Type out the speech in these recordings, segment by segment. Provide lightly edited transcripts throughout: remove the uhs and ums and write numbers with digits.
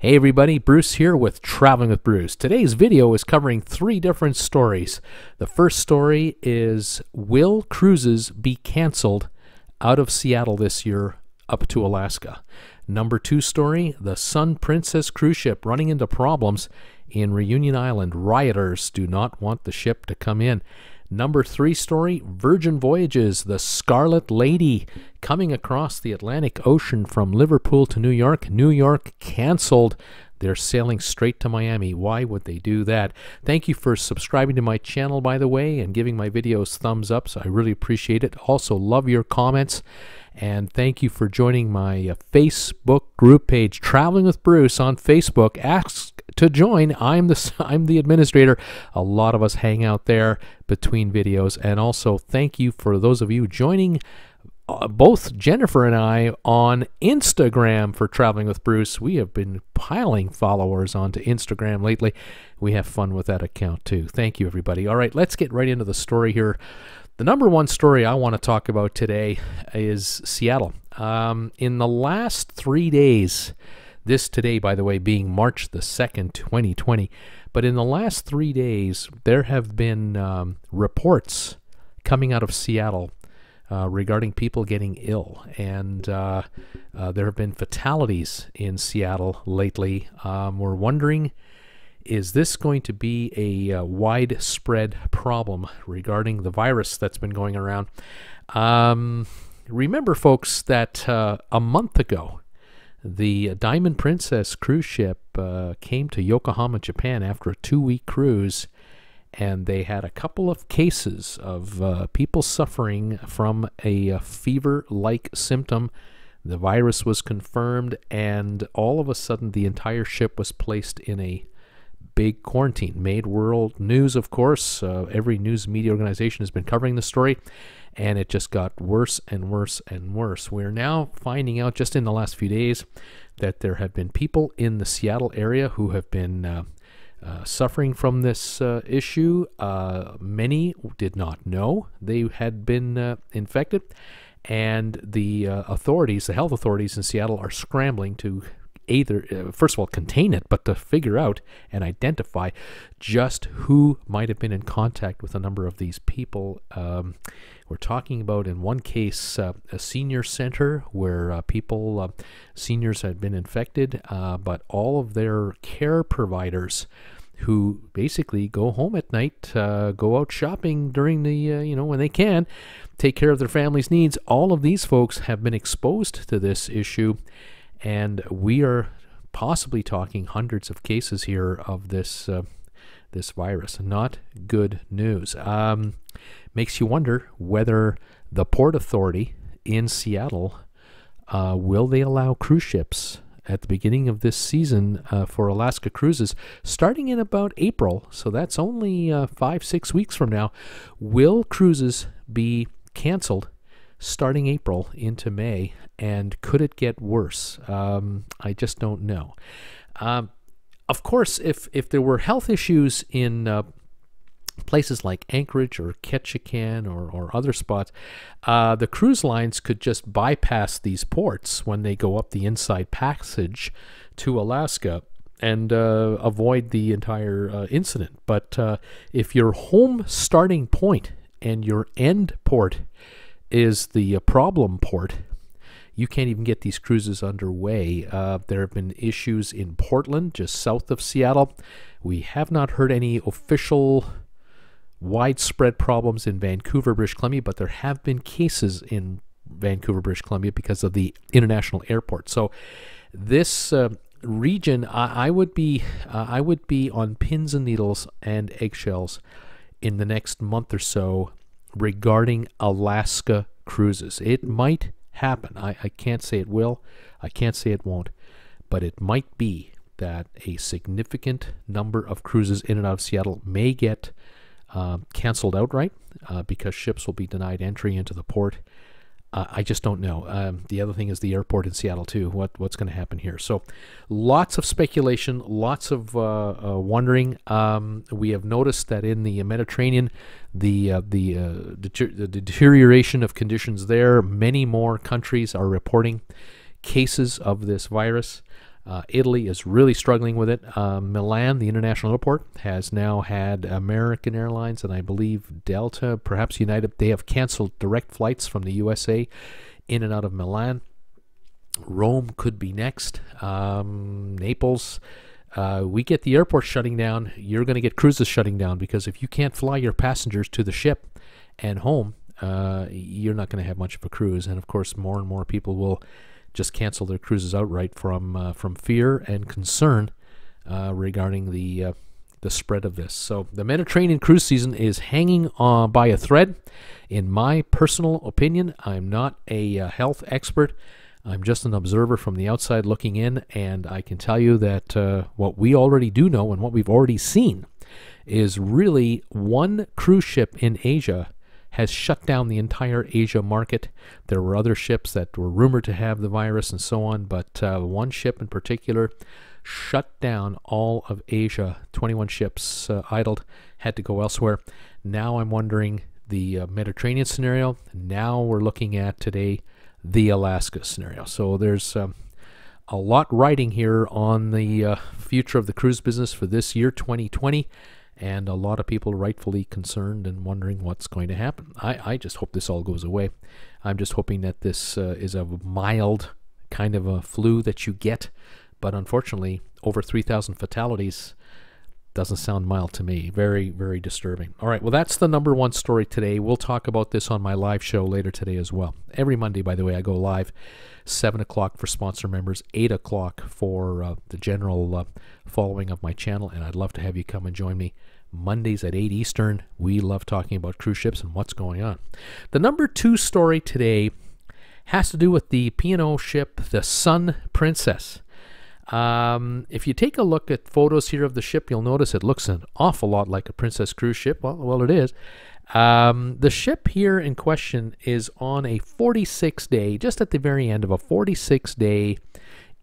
Hey everybody, Bruce here with Traveling with Bruce. Today's video is covering three different stories. The first story is, will cruises be canceled out of Seattle this year up to Alaska? Number two story, the Sun Princess cruise ship running into problems in Reunion Island. Rioters do not want the ship to come in. Number three story, Virgin Voyages, the Scarlet Lady coming across the Atlantic Ocean from Liverpool to New York. New York canceled. They're sailing straight to Miami. Why would they do that? Thank you for subscribing to my channel, by the way, and giving my videos thumbs up. So I really appreciate it. Also, love your comments. And thank you for joining my Facebook group page, Traveling with Bruce on Facebook. Ask to join. I'm the administrator. A lot of us hang out there between videos. And also thank you for those of you joining both Jennifer and I on Instagram for Traveling with Bruce. We have been piling followers onto Instagram lately. We have fun with that account too. Thank you, everybody. All right, let's get right into the story here. The number one story I want to talk about today is Seattle. In the last 3 days, this today, by the way, being March the 2nd, 2020, but in the last 3 days, there have been reports coming out of Seattle regarding people getting ill, and there have been fatalities in Seattle lately. We're wondering, is this going to be a widespread problem regarding the virus that's been going around? Remember, folks, that a month ago, the Diamond Princess cruise ship came to Yokohama, Japan after a 2-week cruise, and they had a couple of cases of people suffering from a fever-like symptom. The virus was confirmed, and all of a sudden the entire ship was placed in a big quarantine. Made world news, of course. Every news media organization has been covering the story, and it just got worse and worse and worse. We're now finding out just in the last few days that there have been people in the Seattle area who have been suffering from this issue. Many did not know they had been infected, and the authorities, the health authorities in Seattle, are scrambling to either, first of all, contain it, but to figure out and identify just who might have been in contact with a number of these people. We're talking about, in one case, a senior center where seniors had been infected, but all of their care providers who basically go home at night, go out shopping during the, when they can, take care of their family's needs. All of these folks have been exposed to this issue, and we are possibly talking hundreds of cases here of this this virus. Not good news. Makes you wonder whether the Port Authority in Seattle, will they allow cruise ships at the beginning of this season for Alaska cruises, starting in about April, so that's only 5-6 weeks from now. Will cruises be canceled starting April into May, and could it get worse? I just don't know. Of course, if there were health issues in places like Anchorage or Ketchikan or other spots, the cruise lines could just bypass these ports when they go up the inside passage to Alaska and avoid the entire incident. But if your home starting point and your end port is the problem port, you can't even get these cruises underway. There have been issues in Portland, just south of Seattle. We have not heard any official widespread problems in Vancouver, British Columbia, but there have been cases in Vancouver, British Columbia because of the international airport. So this region, I would be on pins and needles and eggshells in the next month or so regarding Alaska cruises. It might happen. I can't say it will. I can't say it won't. But it might be that a significant number of cruises in and out of Seattle may get canceled outright because ships will be denied entry into the port. I just don't know. The other thing is the airport in Seattle too. What's going to happen here? So lots of speculation, lots of wondering. We have noticed that in the Mediterranean, the deterioration of conditions there, many more countries are reporting cases of this virus. Italy is really struggling with it. Milan, the international airport, has now had American Airlines and I believe Delta, perhaps United. They have canceled direct flights from the USA in and out of Milan. Rome could be next. Naples. We get the airport shutting down. You're going to get cruises shutting down, because if you can't fly your passengers to the ship and home, you're not going to have much of a cruise. And of course, more and more people will just cancel their cruises outright from fear and concern regarding the spread of this. So the Mediterranean cruise season is hanging by a thread. In my personal opinion, I'm not a health expert. I'm just an observer from the outside looking in, and I can tell you that what we already do know and what we've already seen is really one cruise ship in Asia has shut down the entire Asia market. There were other ships that were rumored to have the virus and so on, but one ship in particular shut down all of Asia. 21 ships idled, had to go elsewhere. Now I'm wondering the Mediterranean scenario. Now we're looking at today the Alaska scenario. So there's a lot riding here on the future of the cruise business for this year, 2020. And a lot of people rightfully concerned and wondering what's going to happen. I just hope this all goes away. I'm just hoping that this is a mild kind of a flu that you get. But unfortunately, over 3,000 fatalities doesn't sound mild to me. Very, very disturbing. All right, well, that's the number one story today. We'll talk about this on my live show later today as well. Every Monday, by the way, I go live 7 o'clock for sponsor members, 8 o'clock for the general following of my channel, and I'd love to have you come and join me Mondays at 8 Eastern. We love talking about cruise ships and what's going on. The number two story today has to do with the P&O ship, the Sun Princess. If you take a look at photos here of the ship, you'll notice it looks an awful lot like a Princess cruise ship. Well, it is. The ship here in question is on a 46-day, just at the very end of a 46-day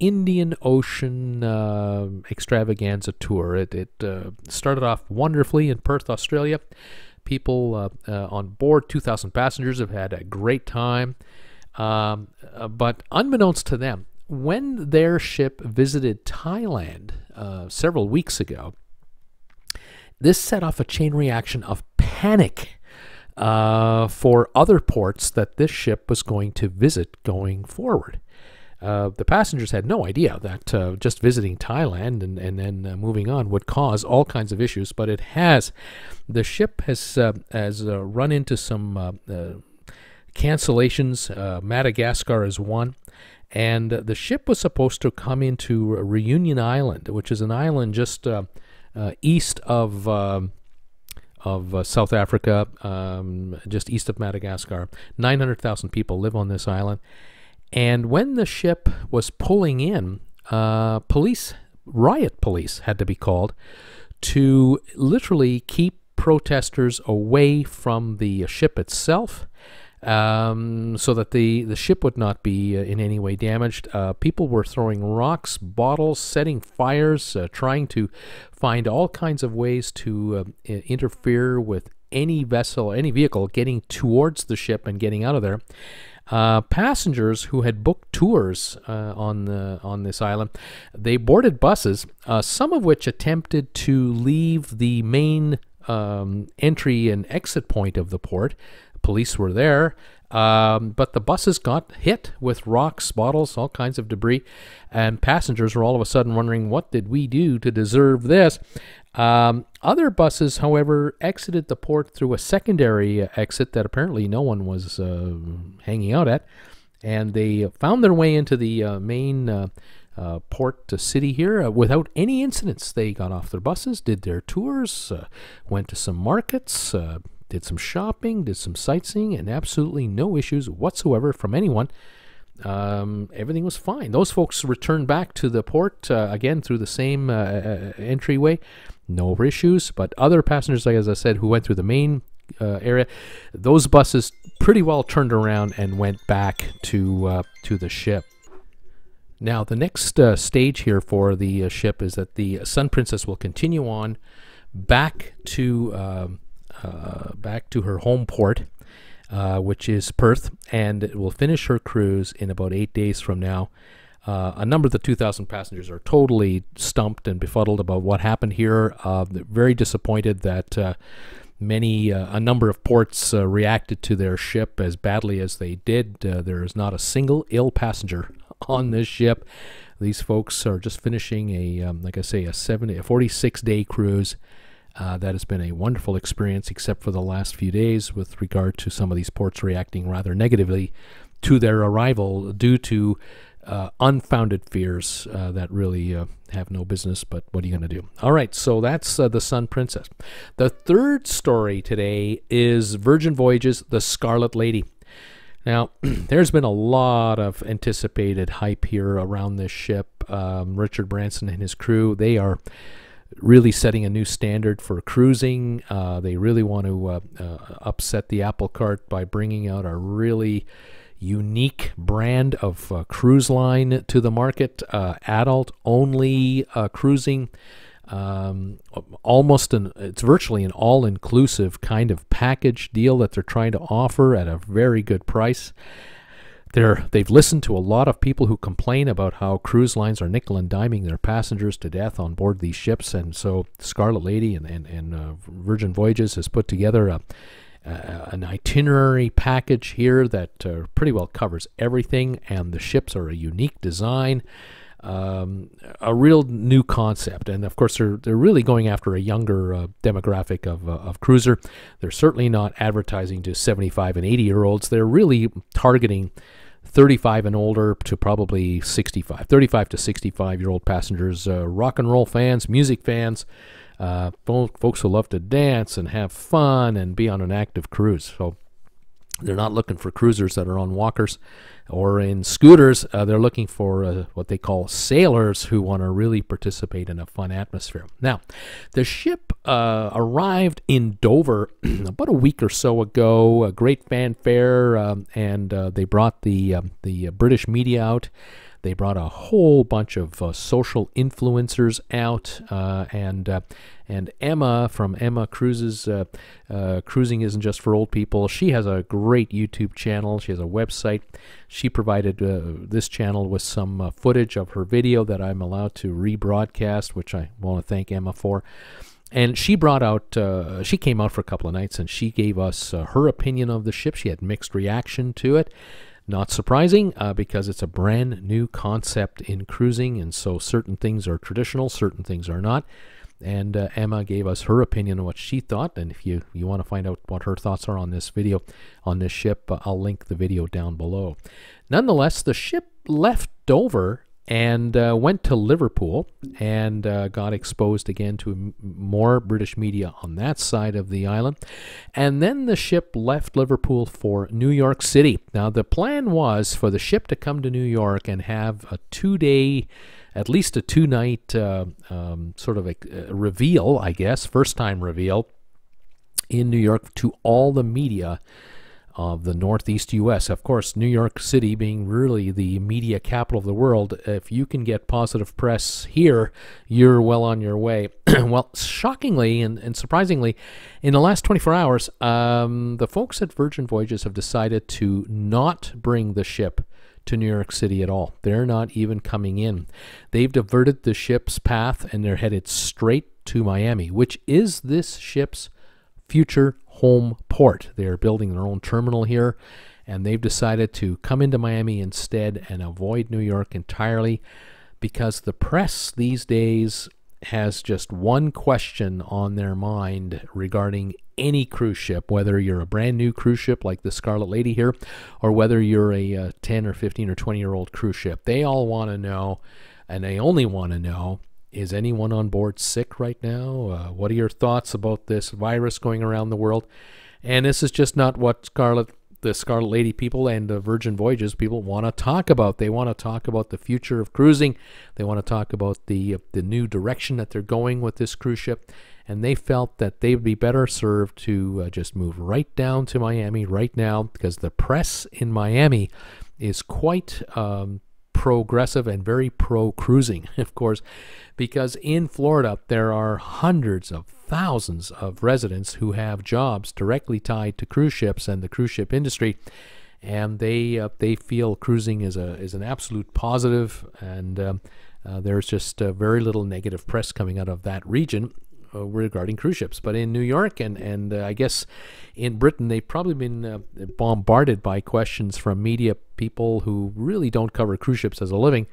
Indian Ocean extravaganza tour. It started off wonderfully in Perth, Australia. People on board, 2,000 passengers, have had a great time. But unbeknownst to them, when their ship visited Thailand several weeks ago, this set off a chain reaction of panic for other ports that this ship was going to visit going forward. The passengers had no idea that just visiting Thailand and then moving on would cause all kinds of issues, but it has. The ship has run into some cancellations. Madagascar is one. And the ship was supposed to come into Reunion Island, which is an island just east of South Africa, just east of Madagascar. 900,000 people live on this island. And when the ship was pulling in, riot police had to be called to literally keep protesters away from the ship itself, so that the ship would not be in any way damaged. People were throwing rocks, bottles, setting fires, trying to find all kinds of ways to interfere with any vessel, any vehicle getting towards the ship and getting out of there. Passengers who had booked tours on this island, they boarded buses, some of which attempted to leave the main entry and exit point of the port. Police were there, but the buses got hit with rocks, bottles, all kinds of debris, and passengers were all of a sudden wondering, what did we do to deserve this? Other buses, however, exited the port through a secondary exit that apparently no one was hanging out at, and they found their way into the main port city here without any incidents. They got off their buses, did their tours, went to some markets, did some shopping, did some sightseeing, and absolutely no issues whatsoever from anyone. Everything was fine. Those folks returned back to the port again through the same entryway. No issues. But other passengers, like as I said, who went through the main area, those buses pretty well turned around and went back to the ship. Now, the next stage here for the ship is that the Sun Princess will continue on back to her home port, which is Perth, and it will finish her cruise in about 8 days from now. A number of the 2,000 passengers are totally stumped and befuddled about what happened here. They're very disappointed that a number of ports reacted to their ship as badly as they did. There is not a single ill passenger on this ship. These folks are just finishing like I say, a 46-day cruise. That has been a wonderful experience, except for the last few days with regard to some of these ports reacting rather negatively to their arrival due to unfounded fears that really have no business, but what are you going to do? All right, so that's the Sun Princess. The third story today is Virgin Voyages, the Scarlet Lady. Now, there's been a lot of anticipated hype here around this ship. Richard Branson and his crew, they are really setting a new standard for cruising. They really want to upset the apple cart by bringing out a really unique brand of cruise line to the market, adult-only cruising. It's virtually an all-inclusive kind of package deal that they're trying to offer at a very good price. They've listened to a lot of people who complain about how cruise lines are nickel and diming their passengers to death on board these ships, and so Scarlet Lady and Virgin Voyages has put together an itinerary package here that pretty well covers everything, and the ships are a unique design. A real new concept, and of course they're really going after a younger demographic of cruiser. They're certainly not advertising to 75 and 80-year-olds. They're really targeting 35 and older to probably 35 to 65-year-old passengers, rock and roll fans, music fans, folks who love to dance and have fun and be on an active cruise. So they're not looking for cruisers that are on walkers or in scooters. They're looking for what they call sailors who want to really participate in a fun atmosphere. Now, the ship arrived in Dover about a week or so ago. A great fanfare, and they brought the British media out. They brought a whole bunch of social influencers out, and Emma from Emma Cruises, Cruising Isn't Just for Old People. She has a great YouTube channel. She has a website. She provided this channel with some footage of her video that I'm allowed to rebroadcast, which I want to thank Emma for. And she brought out, she came out for a couple of nights, and she gave us her opinion of the ship. She had mixed reaction to it. Not surprising, because it's a brand new concept in cruising, and so certain things are traditional, certain things are not. And Emma gave us her opinion on what she thought, and if you want to find out what her thoughts are on this video, on this ship, I'll link the video down below. Nonetheless, the ship left Dover and went to Liverpool and got exposed again to more British media on that side of the island. And then the ship left Liverpool for New York City. Now, the plan was for the ship to come to New York and have a 2-day, at least a 2-night sort of a reveal, I guess, first-time reveal in New York to all the media of the Northeast U.S. Of course, New York City being really the media capital of the world, if you can get positive press here, you're well on your way. Well, shockingly and surprisingly, in the last 24 hours, the folks at Virgin Voyages have decided to not bring the ship to New York City at all. They're not even coming in. They've diverted the ship's path, and they're headed straight to Miami, which is this ship's future home port. They're building their own terminal here, and they've decided to come into Miami instead and avoid New York entirely, because the press these days has just one question on their mind regarding any cruise ship, whether you're a brand new cruise ship like the Scarlet Lady here, or whether you're a 10 or 15 or 20-year-old cruise ship. They all want to know, and they only want to know, is anyone on board sick right now? What are your thoughts about this virus going around the world? And this is just not what the Scarlet Lady people and the Virgin Voyages people want to talk about. They want to talk about the future of cruising. They want to talk about the new direction that they're going with this cruise ship. And they felt that they would be better served to just move right down to Miami right now, because the press in Miami is quite progressive and very pro-cruising, of course, because in Florida there are hundreds of thousands of residents who have jobs directly tied to cruise ships and the cruise ship industry, and they feel cruising is an absolute positive, and there's just very little negative press coming out of that region regarding cruise ships. But in New York and I guess in Britain, they've probably been bombarded by questions from media people who really don't cover cruise ships as a living,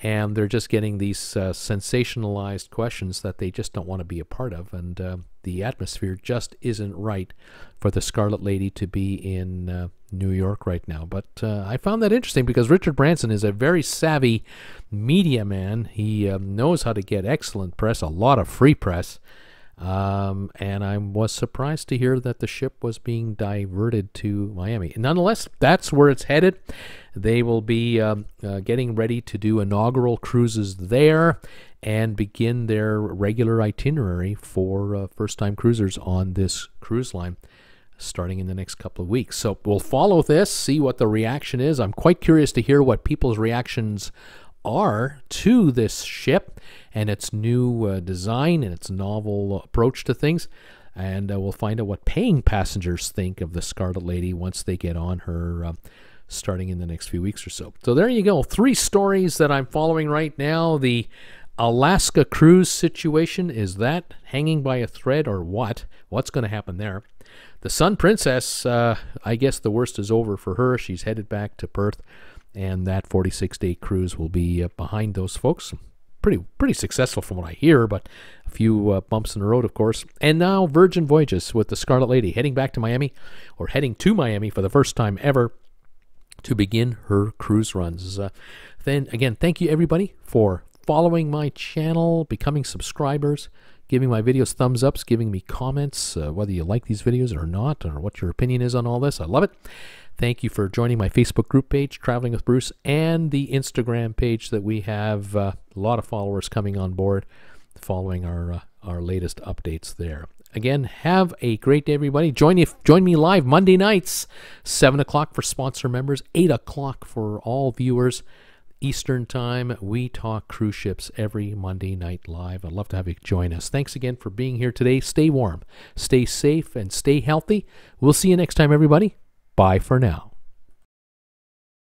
and they're just getting these sensationalized questions that they just don't want to be a part of. And the atmosphere just isn't right for the Scarlet Lady to be in New York right now. But I found that interesting because Richard Branson is a very savvy media man. He knows how to get excellent press, a lot of free press. And I was surprised to hear that the ship was being diverted to Miami. Nonetheless, that's where it's headed. They will be getting ready to do inaugural cruises there and begin their regular itinerary for first-time cruisers on this cruise line starting in the next couple of weeks. So we'll follow this, see what the reaction is. I'm quite curious to hear what people's reactions are to this ship and its new design and its novel approach to things. And we'll find out what paying passengers think of the Scarlet Lady once they get on her starting in the next few weeks or so. So there you go. 3 stories that I'm following right now. The Alaska cruise situation, is that hanging by a thread or what? What's going to happen there? The Sun Princess, I guess the worst is over for her. She's headed back to Perth, and that 46-day cruise will be behind those folks. Pretty successful from what I hear, but a few bumps in the road, of course. And now Virgin Voyages with the Scarlet Lady heading back to Miami, or heading to Miami for the first time ever to begin her cruise runs. Then again, thank you everybody for following my channel, becoming subscribers, giving my videos thumbs ups, giving me comments, whether you like these videos or not, or what your opinion is on all this. I love it. Thank you for joining my Facebook group page, Traveling with Bruce, and the Instagram page that we have a lot of followers coming on board following our latest updates there. Again, have a great day, everybody. Join me live Monday nights, 7 o'clock for sponsor members, 8 o'clock for all viewers. Eastern Time. We talk cruise ships every Monday night live. I'd love to have you join us. Thanks again for being here today. Stay warm, stay safe, and stay healthy. We'll see you next time, everybody. Bye for now.